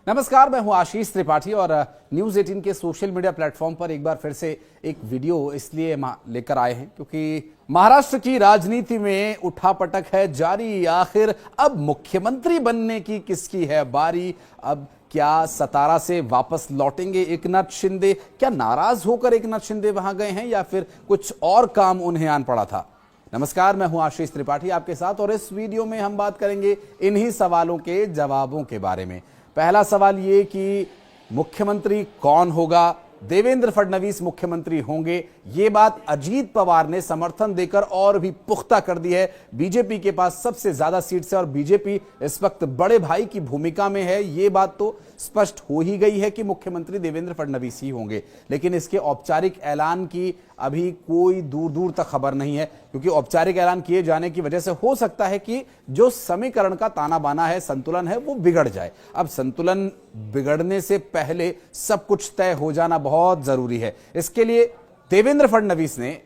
नमस्कार, मैं हूं आशीष त्रिपाठी और न्यूज 18 के सोशल मीडिया प्लेटफॉर्म पर एक बार फिर से एक वीडियो इसलिए लेकर आए हैं क्योंकि महाराष्ट्र की राजनीति में उठापटक है जारी। आखिर अब मुख्यमंत्री बनने की किसकी है बारी? अब क्या सतारा से वापस लौटेंगे एकनाथ शिंदे? क्या नाराज होकर एकनाथ शिंदे वहां गए हैं या फिर कुछ और काम उन्हें आन पड़ा था? नमस्कार, मैं हूं आशीष त्रिपाठी आपके साथ और इस वीडियो में हम बात करेंगे इन्हीं सवालों के जवाबों के बारे में। पहला सवाल ये कि मुख्यमंत्री कौन होगा? देवेंद्र फडणवीस मुख्यमंत्री होंगे, ये बात अजीत पवार ने समर्थन देकर और भी पुख्ता कर दी है। बीजेपी के पास सबसे ज्यादा सीट्स है और बीजेपी इस वक्त बड़े भाई की भूमिका में है, ये बात तो स्पष्ट हो ही गई है कि मुख्यमंत्री देवेंद्र फडणवीस ही होंगे। लेकिन इसके औपचारिक ऐलान की अभी कोई दूर दूर तक खबर नहीं है क्योंकि औपचारिक ऐलान किए जाने की वजह से हो सकता है कि जो समीकरण का ताना बाना है, संतुलन है, वो बिगड़ जाए। अब संतुलन बिगड़ने से पहले सब कुछ तय हो जाना बहुत जरूरी है। इसके लिए देवेंद्र फडणवीस ने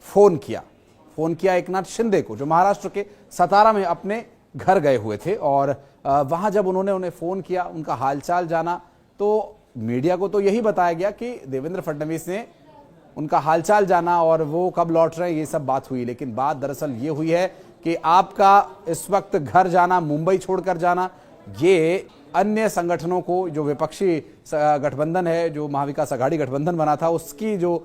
फोन किया एकनाथ शिंदे को, जो महाराष्ट्र के सतारा में अपने घर गए हुए थे। और वहां जब उन्हें फोन किया, उनका हालचाल जाना, तो मीडिया को तो यही बताया गया कि देवेंद्र फडणवीस ने उनका हालचाल जाना और वो कब लौट रहे हैं, ये सब बात हुई। लेकिन बात दरअसल ये हुई है कि आपका इस वक्त घर जाना, मुंबई छोड़कर जाना, ये अन्य संगठनों को, जो विपक्षी गठबंधन है, जो महाविकास आघाड़ी गठबंधन बना था, उसकी जो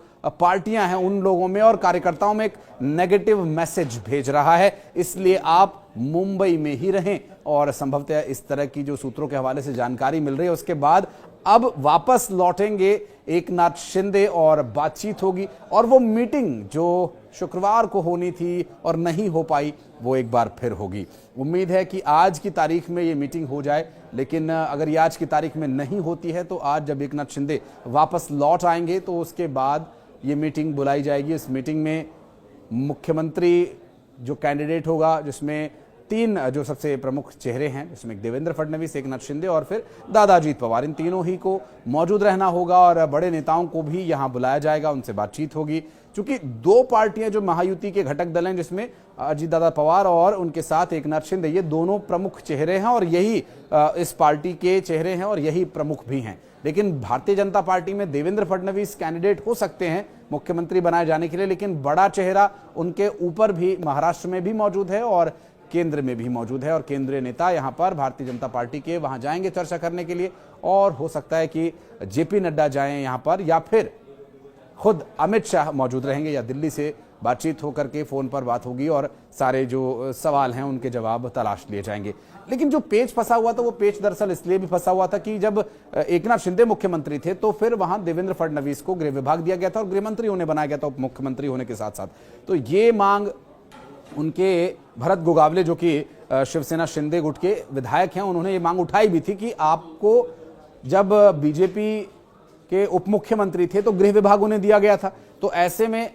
पार्टियां हैं, उन लोगों में और कार्यकर्ताओं में एक नेगेटिव मैसेज भेज रहा है। इसलिए आप मुंबई में ही रहें। और संभवतः इस तरह की जो सूत्रों के हवाले से जानकारी मिल रही है, उसके बाद अब वापस लौटेंगे एकनाथ शिंदे और बातचीत होगी। और वो मीटिंग जो शुक्रवार को होनी थी और नहीं हो पाई, वो एक बार फिर होगी। उम्मीद है कि आज की तारीख में ये मीटिंग हो जाए। लेकिन अगर ये आज की तारीख में नहीं होती है तो आज जब एकनाथ शिंदे वापस लौट आएंगे तो उसके बाद ये मीटिंग बुलाई जाएगी। इस मीटिंग में मुख्यमंत्री जो कैंडिडेट होगा, जिसमें तीन जो सबसे प्रमुख चेहरे हैं, जिसमें देवेंद्र फडणवीस, एकनाथ शिंदे और फिर दादा अजीत पवार, इन तीनों ही को मौजूद रहना होगा और बड़े नेताओं को भी यहां बुलाया जाएगा, उनसे बातचीत होगी। क्योंकि दो पार्टियां जो महायुति के घटक दल हैं, जिसमें अजीत दादा पवार और उनके साथ एकनाथ शिंदे, ये दोनों प्रमुख चेहरे हैं और यही इस पार्टी के चेहरे हैं और यही प्रमुख भी हैं। लेकिन भारतीय जनता पार्टी में देवेंद्र फडणवीस कैंडिडेट हो सकते हैं मुख्यमंत्री बनाए जाने के लिए, लेकिन बड़ा चेहरा उनके ऊपर भी महाराष्ट्र में भी मौजूद है और केंद्र में भी मौजूद है। और केंद्रीय नेता यहां पर भारतीय जनता पार्टी के वहां जाएंगे चर्चा करने के लिए। और हो सकता है कि जेपी नड्डा जाएं यहां पर, या फिर खुद अमित शाह मौजूद रहेंगे, या दिल्ली से बातचीत होकर के फोन पर बात होगी और सारे जो सवाल हैं उनके जवाब तलाश लिए जाएंगे। लेकिन जो पेच फंसा हुआ था, वो पेच दरअसल इसलिए भी फंसा हुआ था कि जब एकनाथ शिंदे मुख्यमंत्री थे तो फिर वहां देवेंद्र फडणवीस को गृह विभाग दिया गया था और गृहमंत्री उन्हें बनाया गया था उप मुख्यमंत्री होने के साथ साथ। तो ये मांग उनके भरत गोगावले, जो कि शिवसेना शिंदे गुट के विधायक हैं, उन्होंने ये मांग उठाई भी थी कि आपको जब बीजेपी के उप मुख्यमंत्री थे तो गृह विभाग उन्हें दिया गया था, तो ऐसे में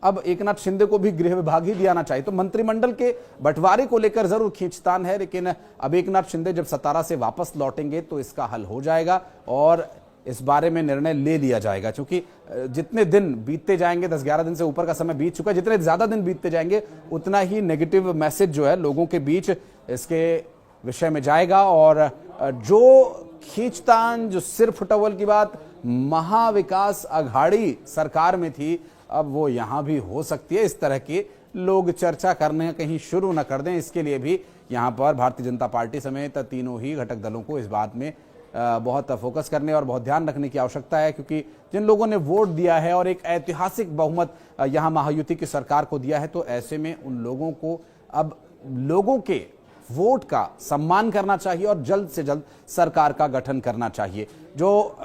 अब एकनाथ शिंदे को भी गृह विभाग ही दियाना चाहिए। तो मंत्रिमंडल के बंटवारे को लेकर जरूर खींचतान है, लेकिन अब एकनाथ शिंदे जब सतारा से वापस लौटेंगे तो इसका हल हो जाएगा और इस बारे में निर्णय ले लिया जाएगा। क्योंकि जितने दिन बीतते जाएंगे, 10-11 दिन से ऊपर का समय बीत चुका है, जितने ज्यादा दिन बीतते जाएंगे उतना ही नेगेटिव मैसेज जो है लोगों के बीच इसके विषय में जाएगा। और जो खींचतान, जो सिर फुटवल की बात महाविकास आघाड़ी सरकार में थी, अब वो यहां भी हो सकती है। इस तरह के लोग चर्चा करने कहीं शुरू न कर दें, इसके लिए भी यहां पर भारतीय जनता पार्टी समेत तीनों ही घटक दलों को इस बात में बहुत फोकस करने और बहुत ध्यान रखने की आवश्यकता है। क्योंकि जिन लोगों ने वोट दिया है और एक ऐतिहासिक बहुमत यहां महायुति की सरकार को दिया है, तो ऐसे में उन लोगों को अब लोगों के वोट का सम्मान करना चाहिए और जल्द से जल्द सरकार का गठन करना चाहिए। जो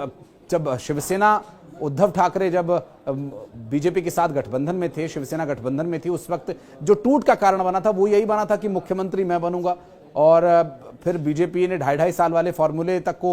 जब शिवसेना, उद्धव ठाकरे जब बीजेपी के साथ गठबंधन में थे, शिवसेना गठबंधन में थी, उस वक्त जो टूट का कारण बना था वो यही बना था कि मुख्यमंत्री मैं बनूंगा। और फिर बीजेपी ने 2.5 साल वाले फॉर्मूले तक को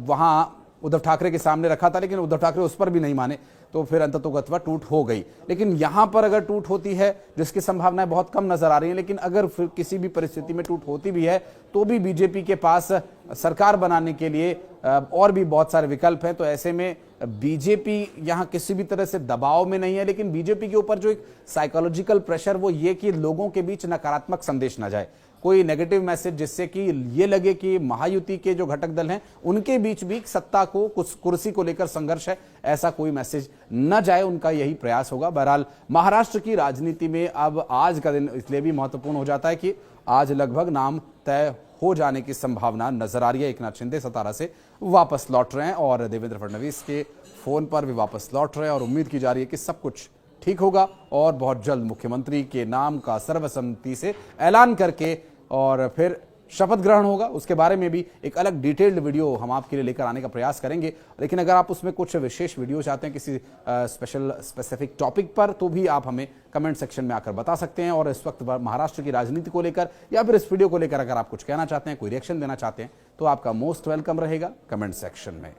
वहां उद्धव ठाकरे के सामने रखा था, लेकिन उद्धव ठाकरे उस पर भी नहीं माने, तो फिर अंततोगत्वा टूट हो गई। लेकिन यहां पर अगर टूट होती है, जिसकी संभावनाएं बहुत कम नजर आ रही हैं, लेकिन अगर फिर किसी भी परिस्थिति में टूट होती भी है तो भी बीजेपी के पास सरकार बनाने के लिए और भी बहुत सारे विकल्प हैं। तो ऐसे में बीजेपी यहां किसी भी तरह से दबाव में नहीं है, लेकिन बीजेपी के ऊपर जो एक साइकोलॉजिकल प्रेशर वो ये कि लोगों के बीच नकारात्मक संदेश ना जाए। कोई नेगेटिव मैसेज जिससे कि ये लगे कि महायुति के जो घटक दल हैं उनके बीच भी सत्ता को कुछ कुर्सी को लेकर संघर्ष है, ऐसा कोई मैसेज न जाए, उनका यही प्रयास होगा। बहरहाल महाराष्ट्र की राजनीति में अब आज का दिन इसलिए भी महत्वपूर्ण हो जाता है कि आज लगभग नाम तय हो जाने की संभावना नजर आ रही है। एकनाथ शिंदे सतारा से वापस लौट रहे हैं और देवेंद्र फडणवीस के फोन पर भी वापस लौट रहे हैं और उम्मीद की जा रही है कि सब कुछ ठीक होगा और बहुत जल्द मुख्यमंत्री के नाम का सर्वसम्मति से ऐलान करके और फिर शपथ ग्रहण होगा। उसके बारे में भी एक अलग डिटेल्ड वीडियो हम आपके लिए लेकर आने का प्रयास करेंगे। लेकिन अगर आप उसमें कुछ विशेष वीडियो चाहते हैं किसी स्पेसिफिक टॉपिक पर, तो भी आप हमें कमेंट सेक्शन में आकर बता सकते हैं। और इस वक्त महाराष्ट्र की राजनीति को लेकर या फिर इस वीडियो को लेकर अगर आप कुछ कहना चाहते हैं, कोई रिएक्शन देना चाहते हैं, तो आपका मोस्ट वेलकम रहेगा कमेंट सेक्शन में।